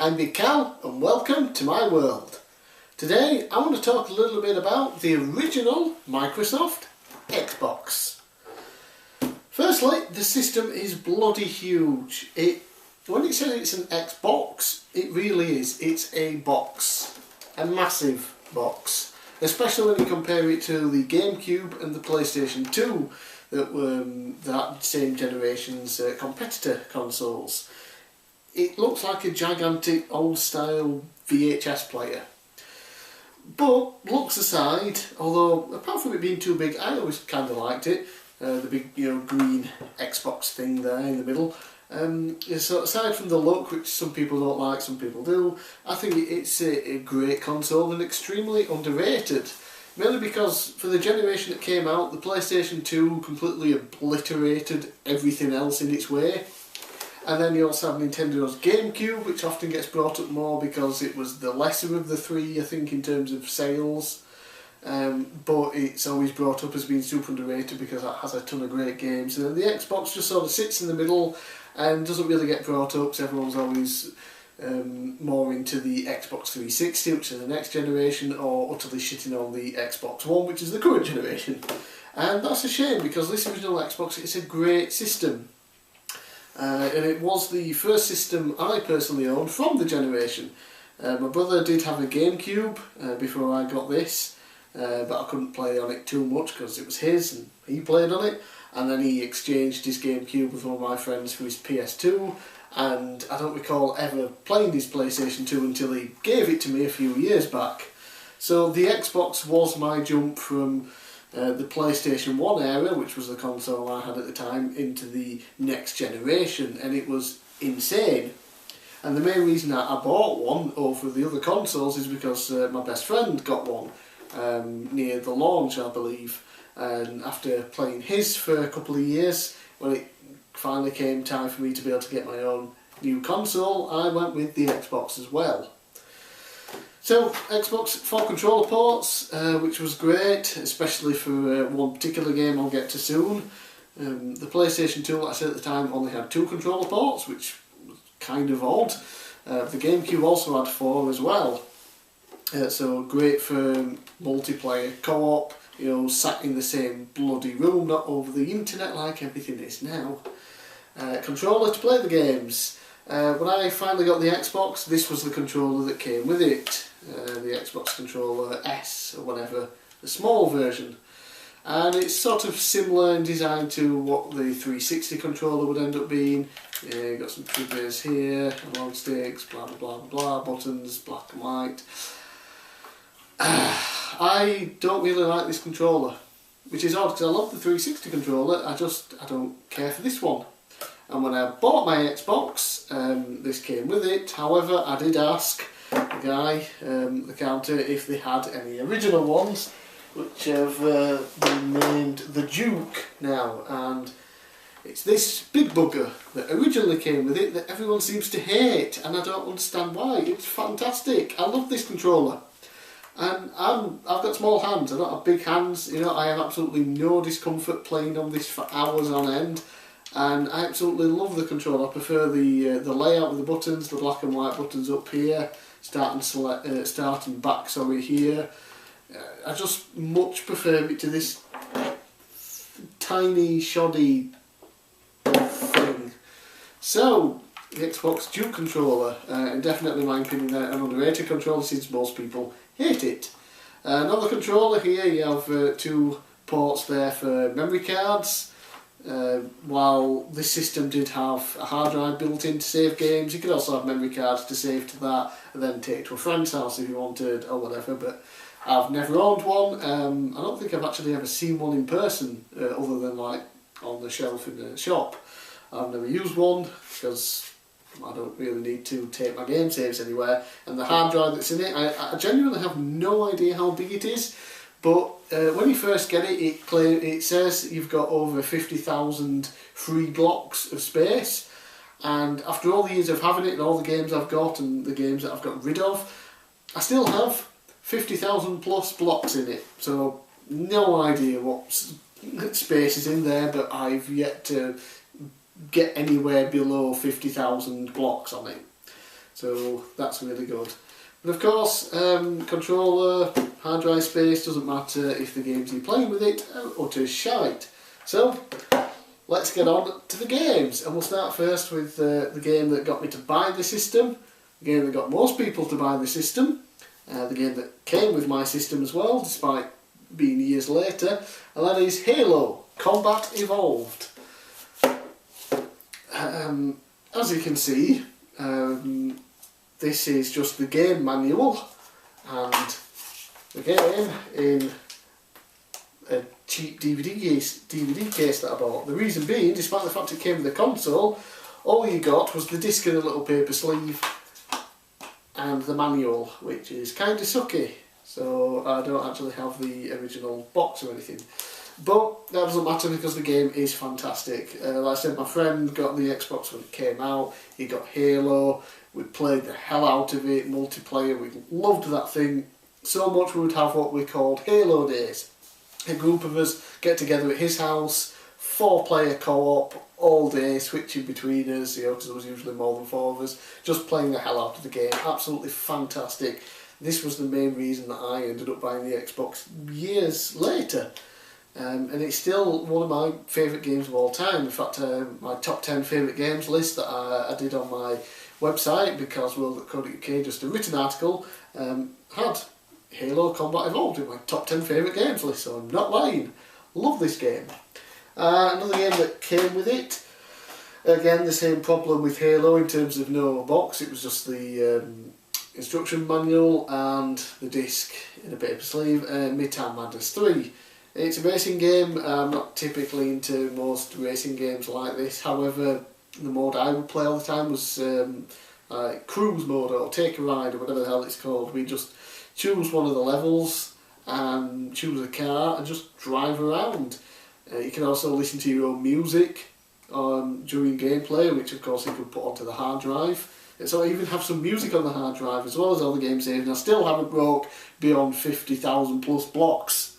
I'm bigcal and welcome to my world. Today I want to talk a little bit about the original Microsoft Xbox. Firstly, the system is bloody huge. When it says it's an Xbox, it really is. It's a box. A massive box. Especially when you compare it to the GameCube and the PlayStation 2 that were that same generation's competitor consoles. It looks like a gigantic old style VHS player. But looks aside, although apart from it being too big, I always kind of liked it. The big green Xbox thing there in the middle. So aside from the look, which some people don't like, some people do, I think it's a great console and extremely underrated. Mainly because for the generation that came out, the PlayStation 2 completely obliterated everything else in its way. And then you also have Nintendo's GameCube, which often gets brought up more because it was the lesser of the three, I think, in terms of sales. But it's always brought up as being super underrated because it has a ton of great games. And then the Xbox just sort of sits in the middle and doesn't really get brought up, so everyone's always more into the Xbox 360, which is the next generation, or utterly shitting on the Xbox One, which is the current generation. And that's a shame because this original Xbox is a great system. And it was the first system I personally owned from the generation. My brother did have a GameCube before I got this, but I couldn't play on it too much because it was his and he played on it. And then he exchanged his GameCube with one of my friends for his PS2, and I don't recall ever playing his PlayStation 2 until he gave it to me a few years back. So the Xbox was my jump from the PlayStation 1 era, which was the console I had at the time, into the next generation, and it was insane. And the main reason I bought one over the other consoles is because my best friend got one near the launch, I believe, and after playing his for a couple of years, when it finally came time for me to be able to get my own new console, I went with the Xbox as well. So, Xbox 4 controller ports, which was great, especially for one particular game I'll get to soon. The PlayStation 2, like I said at the time, only had 2 controller ports, which was kind of odd. The GameCube also had 4 as well. So great for multiplayer co-op, sat in the same bloody room, not over the internet like everything is now. Controller to play the games. When I finally got the Xbox, this was the controller that came with it. The Xbox controller S or whatever, the small version. And it's sort of similar in design to what the 360 controller would end up being. You've got some triggers here, analog sticks, blah blah blah blah, buttons, black and white. I don't really like this controller, which is odd because I love the 360 controller, I don't care for this one. And when I bought my Xbox, this came with it. However, I did ask the guy, the counter, if they had any original ones, which have been named the Duke now. And it's this big bugger that originally came with it that everyone seems to hate, and I don't understand why. It's fantastic. I love this controller. And I've got small hands, I don't have big hands, I have absolutely no discomfort playing on this for hours on end. And I absolutely love the controller. I prefer the layout of the buttons, the black and white buttons up here, start and back here. I just much prefer it to this tiny, shoddy thing. So, the Xbox Duke controller, and definitely in my opinion an underrated controller since most people hate it. Another controller here, you have 2 ports there for memory cards. While this system did have a hard drive built in to save games, you could also have memory cards to save to that and then take it to a friend's house if you wanted or whatever, but I've never owned one. I don't think I've actually ever seen one in person other than like on the shelf in the shop. I've never used one because I don't really need to take my game saves anywhere, and the hard drive that's in it, I genuinely have no idea how big it is. But when you first get it, it says you've got over 50,000 free blocks of space. And after all the years of having it and all the games I've got and the games that I've got rid of, I still have 50,000 plus blocks in it. So no idea what space is in there, but I've yet to get anywhere below 50,000 blocks on it. so that's really good. But of course, controller, hard drive space, doesn't matter if the games you're playing with it are utter shite. So let's get on to the games, and we'll start first with the game that got me to buy the system, the game that got most people to buy the system, the game that came with my system as well, despite being years later, and that is Halo Combat Evolved. As you can see, this is just the game manual and the game in a cheap DVD case that I bought. The reason being, despite the fact it came with the console, all you got was the disc in a little paper sleeve and the manual, which is kind of sucky, so I don't actually have the original box or anything. But that doesn't matter because the game is fantastic. Like I said, my friend got the Xbox when it came out, he got Halo, we played the hell out of it, multiplayer, we loved that thing so much we would have what we called Halo days. A group of us get together at his house, 4-player co-op, all day, switching between us, you know, because there was usually more than 4 of us, just playing the hell out of the game. Absolutely fantastic. This was the main reason that I ended up buying the Xbox years later. And it's still one of my favourite games of all time. In fact, my top 10 favourite games list that I did on my website, bigcal.co.uk, just a written article, had Halo Combat Evolved in my top 10 favourite games list, so I'm not lying. Love this game. Another game that came with it, again the same problem with Halo in terms of no box, it was just the instruction manual and the disc in a paper sleeve, Midtown Madness 3. It's a racing game. I'm not typically into most racing games like this, however the mode I would play all the time was cruise mode or take a ride or whatever the hell it's called. We just choose one of the levels and choose a car and just drive around. You can also listen to your own music during gameplay, which of course you can put onto the hard drive. So I even have some music on the hard drive as well as all the game saves, and I still haven't broke beyond 50,000 plus blocks.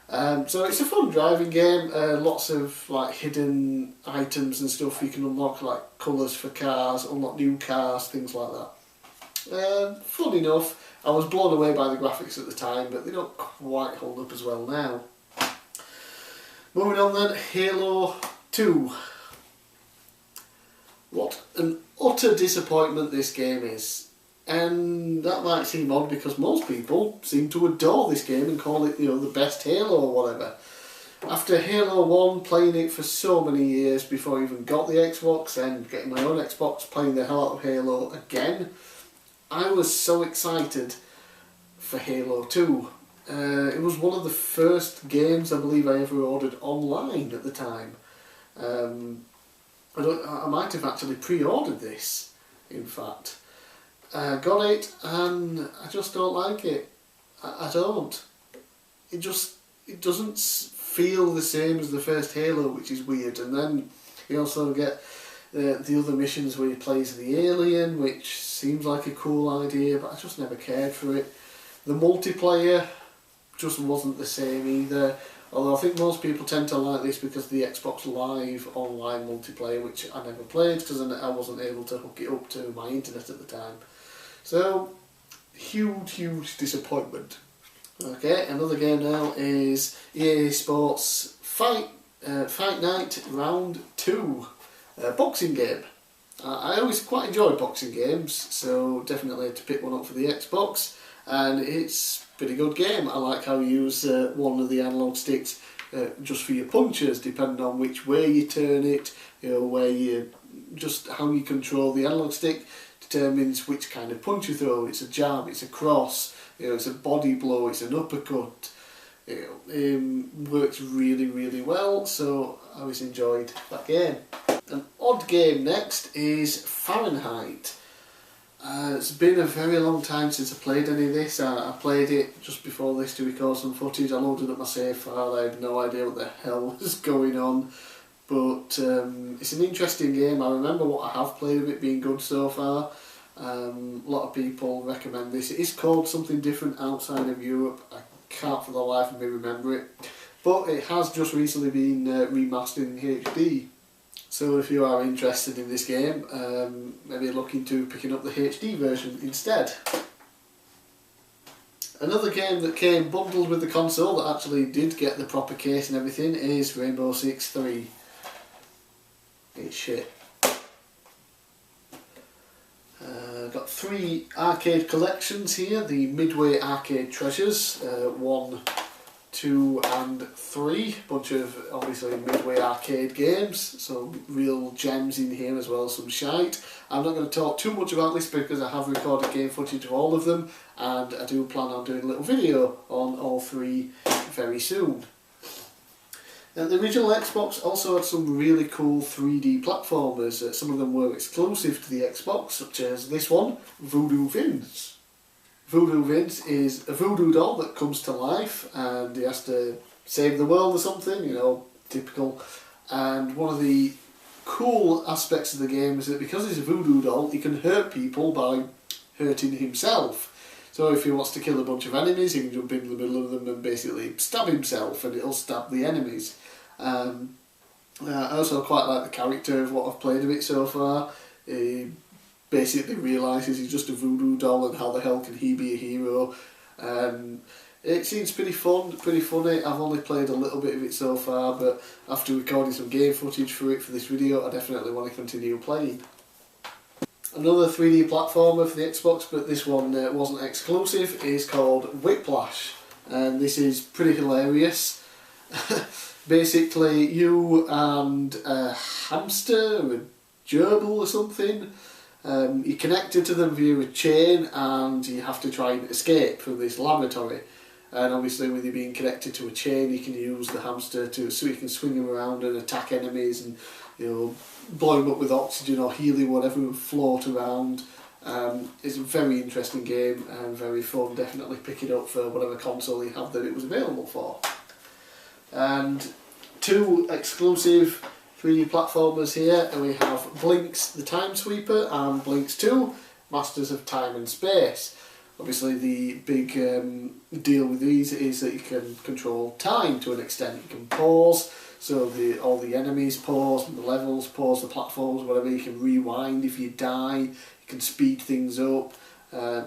So it's a fun driving game, lots of like hidden items and stuff you can unlock, like colours for cars, unlock new cars, things like that. Fun enough. I was blown away by the graphics at the time, but they don't quite hold up as well now. Moving on then, Halo 2. What an utter disappointment this game is. And that might seem odd because most people seem to adore this game and call it, you know, the best Halo or whatever. After Halo 1, playing it for so many years before I even got the Xbox and getting my own Xbox, playing the hell out of Halo again, I was so excited for Halo 2. It was one of the first games I believe I ever ordered online at the time. I might have actually pre-ordered this, in fact. Got it, and I just don't like it. I don't. It doesn't feel the same as the first Halo, which is weird. And then you also get the other missions where you play as the alien, which seems like a cool idea, but I just never cared for it. The multiplayer just wasn't the same either. Although I think most people tend to like this because of the Xbox Live online multiplayer, which I never played because I wasn't able to hook it up to my internet at the time. So, huge disappointment. Okay, another game now is EA Sports Fight Night Round 2. Boxing game. I always quite enjoy boxing games, so definitely had to pick one up for the Xbox, and it's a pretty good game. I like how you use one of the analog sticks just for your punches, depending on which way you turn it, you know, just how you control the analog stick determines which kind of punch you throw. It's a jab, it's a cross, you know, it's a body blow, it's an uppercut. Works really well, so I always enjoyed that game. An odd game next is Fahrenheit. It's been a very long time since I played any of this. I played it just before this to record some footage. I loaded up my save file, I had no idea what the hell was going on. But it's an interesting game. I remember what I have played of it being good so far. A lot of people recommend this. It is called something different outside of Europe. I can't for the life of me remember it. But it has just recently been remastered in HD. So if you are interested in this game, maybe look into picking up the HD version instead. Another game that came bundled with the console that actually did get the proper case and everything is Rainbow Six 3. It's shit. Got 3 arcade collections here, the Midway Arcade Treasures, 1, 2 and 3, bunch of obviously Midway arcade games, some real gems in here as well as some shite. I'm not going to talk too much about this because I have recorded game footage of all of them, and I do plan on doing a little video on all 3 very soon. And the original Xbox also had some really cool 3D platformers. Some of them were exclusive to the Xbox, such as this one, Voodoo Vince. Voodoo Vince is a voodoo doll that comes to life and he has to save the world or something, you know, typical. And one of the cool aspects of the game is that because he's a voodoo doll, he can hurt people by hurting himself. So if he wants to kill a bunch of enemies, he can jump into the middle of them and basically stab himself, and it'll stab the enemies. I also quite like the character of what I've played of it so far. He basically realises he's just a voodoo doll, and how the hell can he be a hero? It seems pretty fun, pretty funny. I've only played a little bit of it so far, but after recording some game footage for it for this video, I definitely want to continue playing. Another 3D platformer for the Xbox, but this one wasn't exclusive, is called Whiplash, and this is pretty hilarious. Basically, you and a hamster, or a gerbil or something, you're connected to them via a chain, and you have to try and escape from this laboratory. And obviously with you being connected to a chain, you can use the hamster so you can swing him around and attack enemies, and you know, blow him up with oxygen or helium, whatever, and float around. It's a very interesting game and very fun. Definitely pick it up for whatever console you have that it was available for. And 2 exclusive 3D platformers here, and we have Blinks the Time Sweeper and Blinks 2 Masters of Time and Space. Obviously the big deal with these is that you can control time to an extent. You can pause, so all the enemies pause, the levels pause, the platforms, whatever. You can rewind if you die, you can speed things up.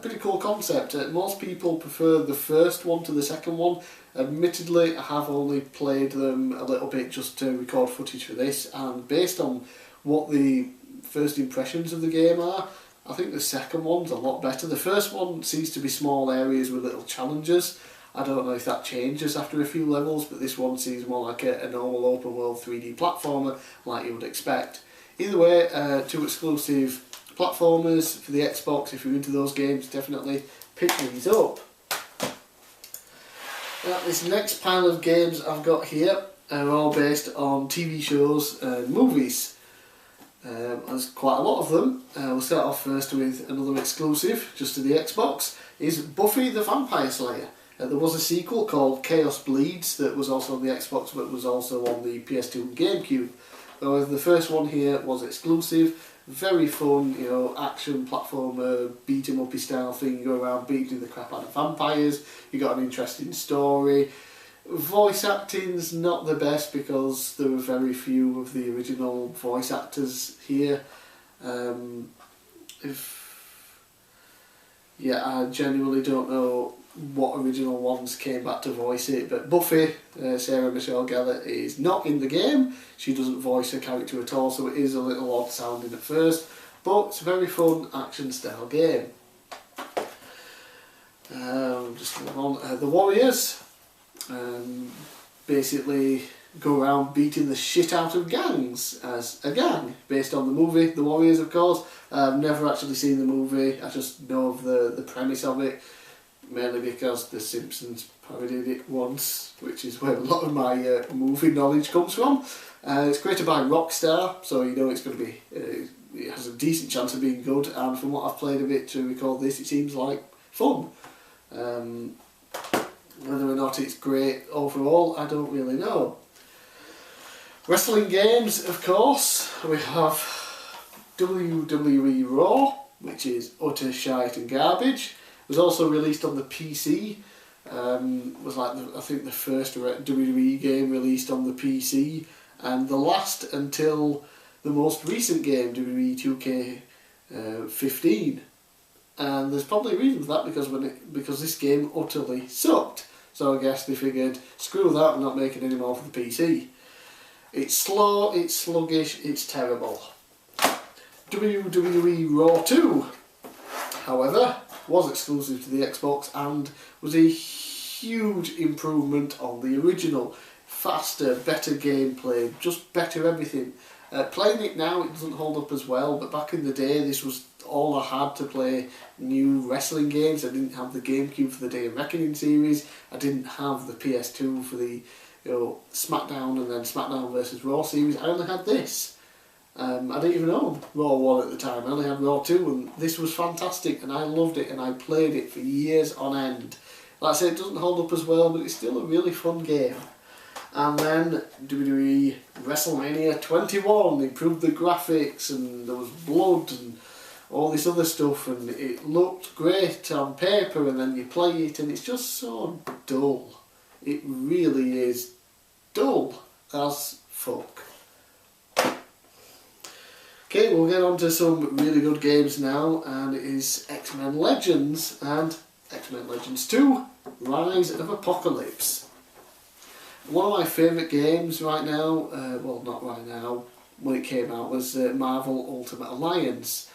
Pretty cool concept. Most people prefer the first one to the second one. Admittedly, I have only played them a little bit just to record footage for this, and based on what the first impressions of the game are, I think the second one's a lot better. The first one seems to be small areas with little challenges. I don't know if that changes after a few levels, but this one seems more like a normal open world 3D platformer like you would expect. Either way, 2 exclusive platformers for the Xbox. If you're into those games, definitely pick these up. Now, this next pile of games I've got here are all based on TV shows and movies. There's quite a lot of them. We'll start off first with another exclusive, just to the Xbox, is Buffy the Vampire Slayer. There was a sequel called Chaos Bleeds that was also on the Xbox, but was also on the PS2 and GameCube. The first one here was exclusive. Very fun, you know, action platformer, beat 'em uppy style thing. You go around beating the crap out of vampires. You got an interesting story. Voice acting's not the best because there were very few of the original voice actors here. I genuinely don't know what original ones came back to voice it, but Buffy, Sarah Michelle Gellar, is not in the game. She doesn't voice her character at all, so it is a little odd sounding at first, but it's a very fun action style game. Just move on. The Warriors basically go around beating the shit out of gangs as a gang, based on the movie The Warriors, of course. I've never actually seen the movie, I just know of the premise of it, mainly because The Simpsons parodied it once, which is where a lot of my movie knowledge comes from. It's created by Rockstar, so you know it's going to be, it has a decent chance of being good, and from what I've played of it to record this, it seems like fun. Whether or not it's great overall, I don't really know. Wrestling games, of course, we have WWE Raw, which is utter shite and garbage. It was also released on the PC. Was like I think the first WWE game released on the PC, and the last until the most recent game, WWE 2K15. And there's probably a reason for that, because this game utterly sucked. So I guess they figured, screw that, I'm not making any more for the PC. It's slow, it's sluggish, it's terrible. WWE Raw 2, however, was exclusive to the Xbox and was a huge improvement on the original. Faster, better gameplay, just better everything. Playing it now, it doesn't hold up as well, but back in the day this was all I had to play new wrestling games. I didn't have the GameCube for the Day of Reckoning series, I didn't have the PS2 for the SmackDown and then SmackDown vs Raw series. I only had this. I didn't even own Raw 1 at the time, I only had Raw 2, and this was fantastic and I loved it and I played it for years on end. Like I say, it doesn't hold up as well, but it's still a really fun game. And then WWE WrestleMania 21 improved the graphics and there was blood and all this other stuff, and it looked great on paper, and then you play it and it's just so dull. It really is dull as fuck. Okay, we'll get on to some really good games now, and it is X-Men Legends and X-Men Legends 2 Rise of Apocalypse. One of my favourite games right now, well not right now, when it came out, was Marvel Ultimate Alliance.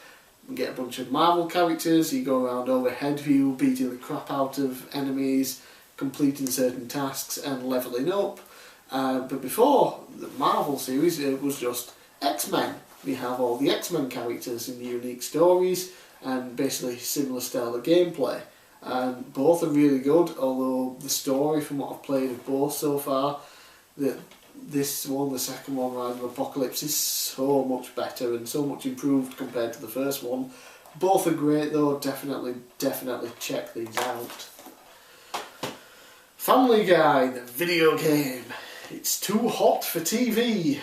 You get a bunch of Marvel characters, you go around overhead view, beating the crap out of enemies, completing certain tasks and levelling up. But before the Marvel series, it was just X-Men. We have all the X-Men characters in unique stories and basically similar style of gameplay. And both are really good, although the story from what I've played of both so far, this one, the second one, Rise of Apocalypse, is so much better and so much improved compared to the first one. Both are great though, definitely check these out. Family Guy, the video game. It's too hot for TV,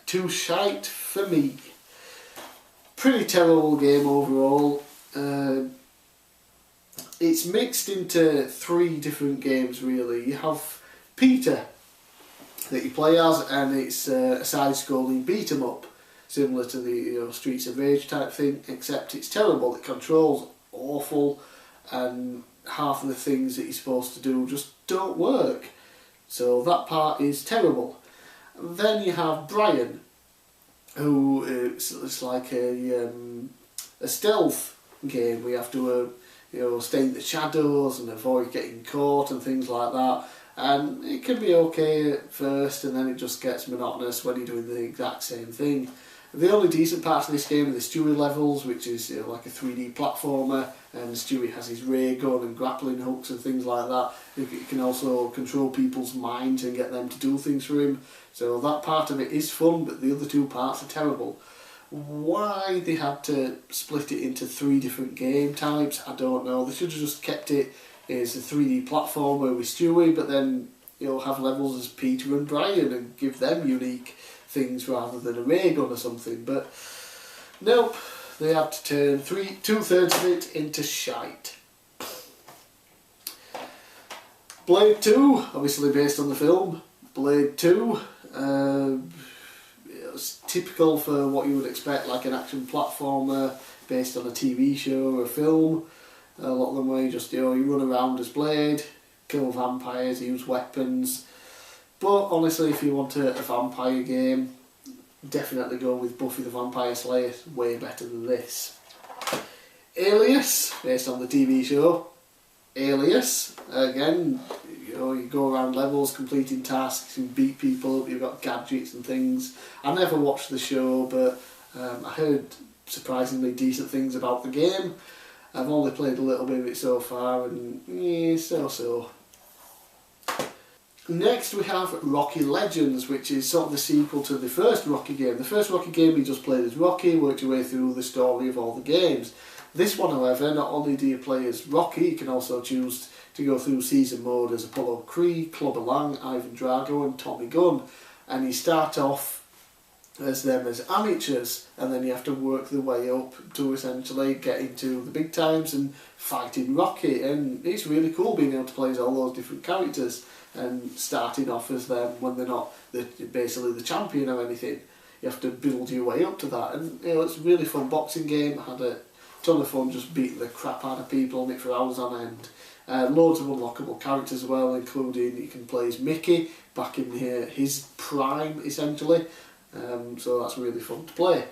too shite for me. Pretty terrible game overall. It's mixed into 3 different games really. You have Peter that you play as, and it's a side-scrolling beat-em-up, similar to the Streets of Rage type thing, except it's terrible. It controls awful, and half of the things that you're supposed to do just don't work. So that part is terrible. Then you have Brian, who it's like a stealth game. We have to stay in the shadows and avoid getting caught and things like that. And it can be okay at first, and then it just gets monotonous when you're doing the exact same thing. The only decent parts of this game are the Stewie levels, which is like a 3D platformer, and Stewie has his ray gun and grappling hooks and things like that. You can also control people's minds and get them to do things for him. So that part of it is fun, but the other 2 parts are terrible. Why they had to split it into 3 different game types, I don't know. They should have just kept it as a 3D platformer with Stewie, but then have levels as Peter and Brian and give them unique things rather than a ray gun or something. But nope, they had to turn 2/3 of it into shite. Blade 2, obviously based on the film. Blade 2, it's typical for what you would expect, like an action platformer based on a TV show or a film. A lot of them where you just you run around as Blade, kill vampires, use weapons. But honestly, if you want a vampire game, definitely go with Buffy the Vampire Slayer. It's way better than this. Alias, based on the TV show. Alias, again, you go around levels, completing tasks, you beat people up, you've got gadgets and things. I never watched the show, but I heard surprisingly decent things about the game. I've only played a little bit of it so far, and yeah, so. Next we have Rocky Legends, which is sort of the sequel to the first Rocky game. The first Rocky game you just played as Rocky, worked your way through the story of all the games. This one, however, not only do you play as Rocky, you can also choose to go through season mode as Apollo Creed, Clubber Lang, Ivan Drago and Tommy Gunn. And you start off as them as amateurs, and then you have to work the way up to essentially get into the big times and fighting Rocky. And it's really cool being able to play as all those different characters and starting off as them when they're not basically the champion or anything. you have to build your way up to that. And you know, it's a really fun boxing game. I had a ton of fun just beating the crap out of people on it for hours on end. Loads of unlockable characters as well, including you can play as Mickey back in his prime essentially. So that's really fun to play.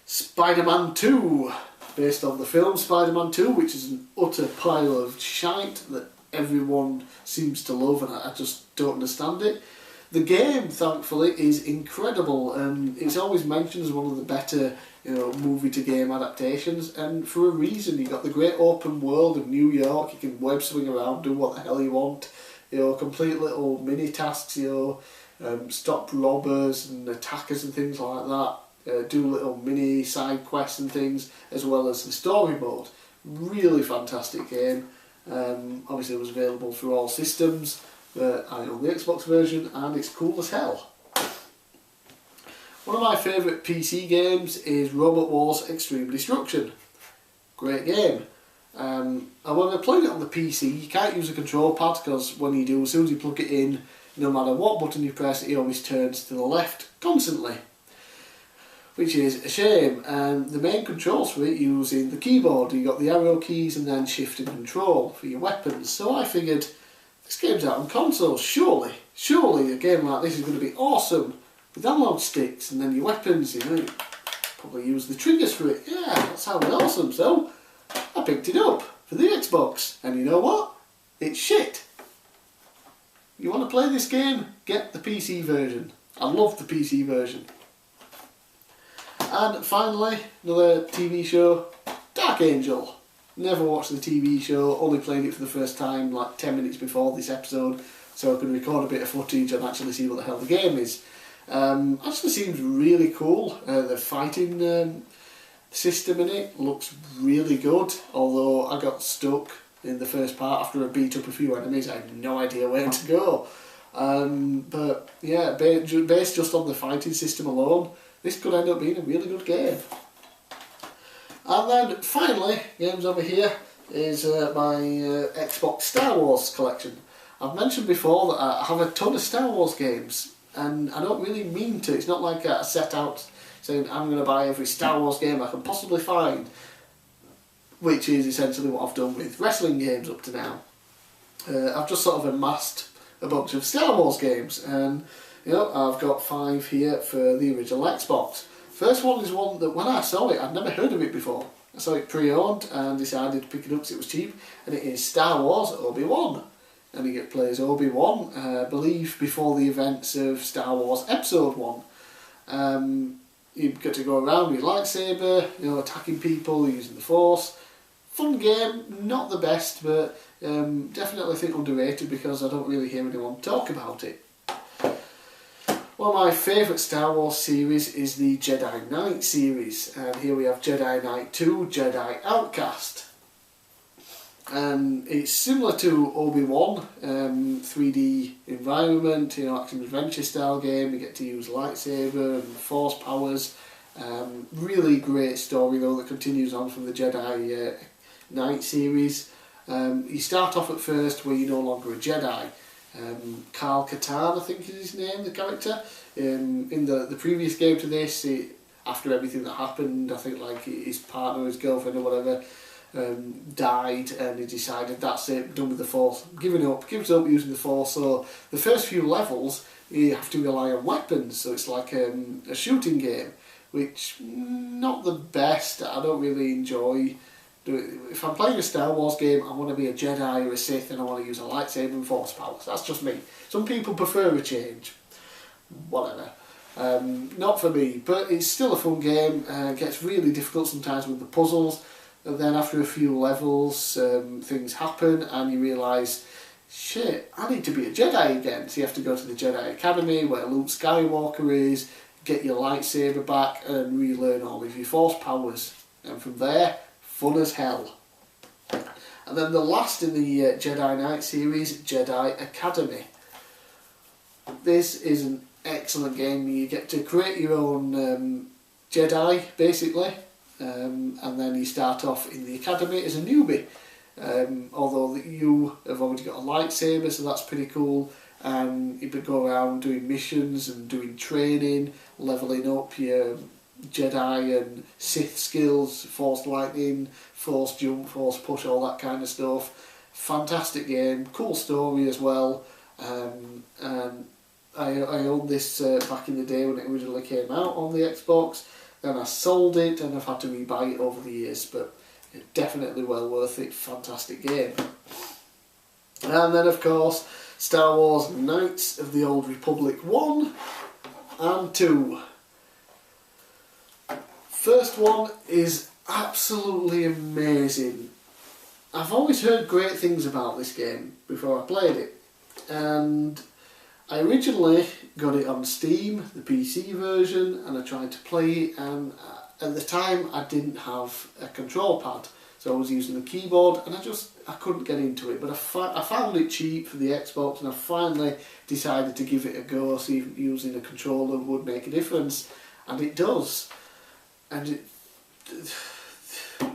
Spider-Man 2, based on the film Spider-Man 2, which is an utter pile of shite that everyone seems to love, and I just don't understand it. The game, thankfully, is incredible, and it's always mentioned as one of the better, you know, movie-to-game adaptations, and for a reason. You've got the great open world of New York. You can web swing around, do what the hell you want. You know, complete little mini tasks. You know, stop robbers and attackers and things like that. Do little mini side quests and things, as well as the story mode. Really fantastic game. Obviously, it was available through all systems. But I own the Xbox version, and it's cool as hell. One of my favourite PC games is Robot Wars Extreme Destruction. Great game. And when I played it on the PC, you can't use a control pad, because when you do, as soon as you plug it in, no matter what button you press, it always turns to the left constantly, which is a shame. And the main controls for it, using the keyboard, you got the arrow keys and then shift and control for your weapons. So I figured, this game's out on consoles, surely a game like this is going to be awesome, with analog sticks and then your weapons, you know, you probably use the triggers for it. Yeah, that sounds awesome. So I picked it up for the Xbox, and you know what? It's shit. You want to play this game? Get the PC version. I love the PC version. And finally, another TV show, Dark Angel. Never watched the TV show, only played it for the first time like 10 minutes before this episode, so I could record a bit of footage and actually see what the hell the game is. Actually seems really cool. The fighting system in it looks really good, although I got stuck in the first part after I beat up a few enemies. I had no idea where to go. But yeah, based just on the fighting system alone, this could end up being a really good game. And then finally, games over here, is my Xbox Star Wars collection. I've mentioned before that I have a ton of Star Wars games, and I don't really mean to. It's not like I set out saying I'm going to buy every Star Wars game I can possibly find, which is essentially what I've done with wrestling games up to now. I've just sort of amassed a bunch of Star Wars games, and you know, I've got 5 here for the original Xbox. First one is one that when I saw it, I'd never heard of it before. I saw it pre-owned and decided to pick it up because it was cheap, and it is Star Wars Obi-Wan. And you get to play as Obi-Wan, I believe before the events of Star Wars Episode 1. You get to go around with your lightsaber, you know, attacking people using the Force. Fun game, not the best, but definitely think underrated because I don't really hear anyone talk about it. One of my favourite Star Wars series is the Jedi Knight series, and here we have Jedi Knight 2, Jedi Outcast. And it's similar to Obi-Wan, 3D environment, you know, action adventure style game. You get to use lightsaber and force powers. Really great story though that continues on from the Jedi Knight series. You start off at first where you're no longer a Jedi. Karl Katarn, I think is his name, the character. In the previous game to this, after everything that happened, I think like his partner, his girlfriend or whatever, died, and he decided that's it, done with the Force, gives up using the Force. So the first few levels you have to rely on weapons, so it's like a shooting game, which not the best. I don't really enjoy. If I'm playing a Star Wars game, I want to be a Jedi or a Sith, and I want to use a lightsaber and force powers. That's just me. Some people prefer a change. Whatever. Not for me, but it's still a fun game. It gets really difficult sometimes with the puzzles, and then after a few levels, things happen, and you realise, shit, I need to be a Jedi again. So you have to go to the Jedi Academy, where Luke Skywalker is, get your lightsaber back, and relearn all of your force powers. And from there, fun as hell. And then the last in the Jedi Knight series, Jedi Academy. This is an excellent game. You get to create your own Jedi, basically, and then you start off in the Academy as a newbie. Although you have already got a lightsaber, so that's pretty cool. and you could go around doing missions and doing training, levelling up your Jedi and Sith skills, Force Lightning, Force Jump, Force Push, all that kind of stuff. Fantastic game, cool story as well. And I owned this back in the day when it originally came out on the Xbox. Then I sold it and I've had to rebuy it over the years, but definitely well worth it. Fantastic game. And then of course Star Wars Knights of the Old Republic 1 and 2. First one is absolutely amazing. I've always heard great things about this game before I played it, and I originally got it on Steam, the PC version, and I tried to play it, and at the time I didn't have a control pad, so I was using the keyboard and I couldn't get into it, but I found it cheap for the Xbox, and I finally decided to give it a go, see if using a controller would make a difference, and it does. And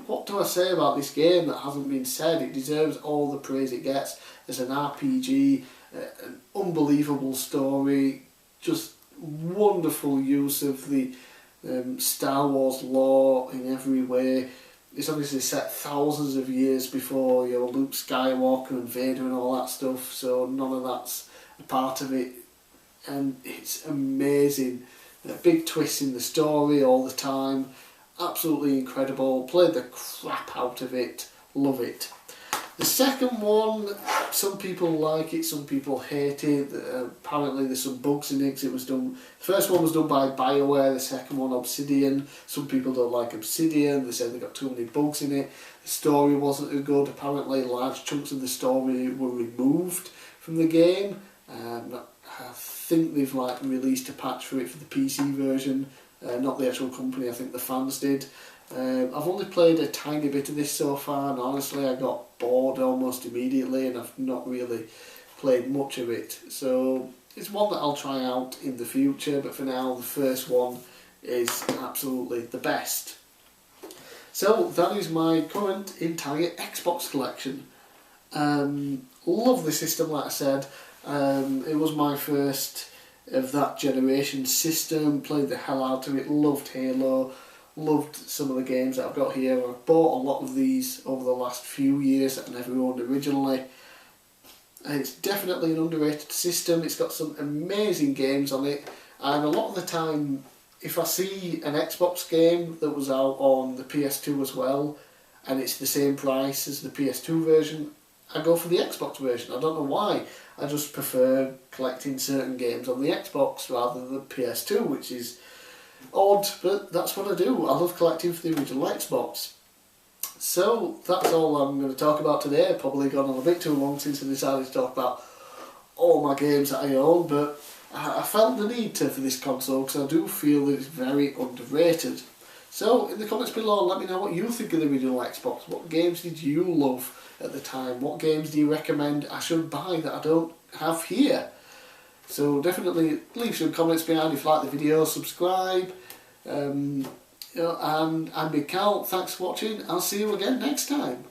what do I say about this game that hasn't been said? It deserves all the praise it gets as an RPG, an unbelievable story, just wonderful use of the Star Wars lore in every way. It's obviously set thousands of years before, you know, Luke Skywalker and Vader and all that stuff, so none of that's a part of it, and it's amazing. A big twist in the story all the time, absolutely incredible, played the crap out of it, love it. The second one, some people like it, some people hate it. Apparently there's some bugs in it. The first one was done by BioWare, the second one Obsidian. Some people don't like Obsidian, they said they got too many bugs in it. The story wasn't too good. Apparently large chunks of the story were removed from the game. I think they've released a patch for it for the PC version, not the actual company, I think the fans did. I've only played a tiny bit of this so far, and honestly I got bored almost immediately, and I've not really played much of it. So it's one that I'll try out in the future, but for now the first one is absolutely the best. So that is my current entire Xbox collection. Love the system, like I said. It was my first of that generation system, played the hell out of it, loved Halo, loved some of the games that I've got here. I've bought a lot of these over the last few years that I never owned originally. And it's definitely an underrated system. It's got some amazing games on it, and a lot of the time if I see an Xbox game that was out on the PS2 as well and it's the same price as the PS2 version, I go for the Xbox version. I don't know why. I just prefer collecting certain games on the Xbox rather than the PS2, which is odd, but that's what I do. I love collecting for the original Xbox. So that's all I'm going to talk about today. I've probably gone on a bit too long since I decided to talk about all my games that I own, but I felt the need to for this console because I do feel that it's very underrated. So in the comments below, let me know what you think of the original Xbox. What games did you love at the time? What games do you recommend I should buy that I don't have here? So definitely leave some comments behind if you like the video, subscribe. And I'm bigcal. Thanks for watching. I'll see you again next time.